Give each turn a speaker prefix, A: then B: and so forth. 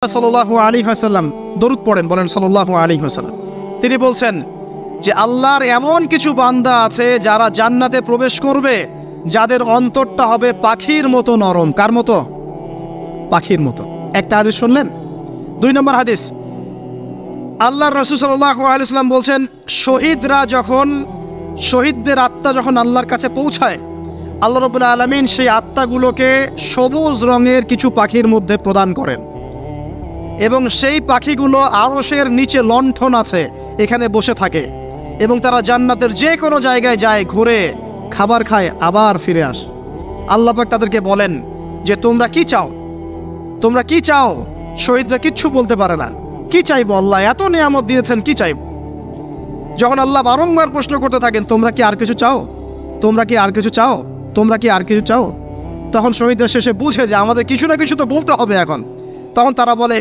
A: সাল্লাল্লাহু আলাইহি ওয়াসাল্লাম দরুদ পড়েন, বলেন সাল্লাল্লাহু আলাইহি ওয়াসাল্লাম। তিনি বলছেন যে আল্লাহর এমন কিছু বান্দা আছে যারা জান্নাতে প্রবেশ করবে, যাদের অন্তরটা হবে পাখির মতো নরম। কার মতো? পাখির মতো। একটা হাদিস শুনলেন। 2 নম্বর হাদিস, আল্লাহর রাসূল সাল্লাল্লাহু আলাইহি ওয়াসাল্লাম বলছেন, শহীদদের আত্মা যখন আল্লাহর কাছে পৌঁছায়, আল্লাহ রাব্বুল আলামিন সেই আত্মাগুলোকে সবুজ রঙের কিছু পাখির মধ্যে প্রদান করেন এবং সেই পাখিগুলো আরশের নিচে লণ্ঠন আছে, এখানে বসে থাকে এবং তারা জান্নাতের যে কোনো জায়গায় যায়, ঘুরে খাবার খায়, আবার ফিরে আসে। আল্লাহ পাক তাদেরকে বলেন যে তোমরা কি চাও, তোমরা কি চাও? শহীদরা কিচ্ছু বলতে পারে না। কি চাইবো আল্লাহ, এত নিয়ামত দিয়েছেন, কি চাইবো? যখন আল্লাহ বারংবার প্রশ্ন করতে থাকেন, তোমরা কি আর কিছু চাও, তোমরা কি আর কিছু চাও, তোমরা কি আর কিছু চাও, তখন শহীদরা শেষে বুঝে যে আমাদের কিছু না কিছু তো বলতে হবে এখন। তখন তারা বলে,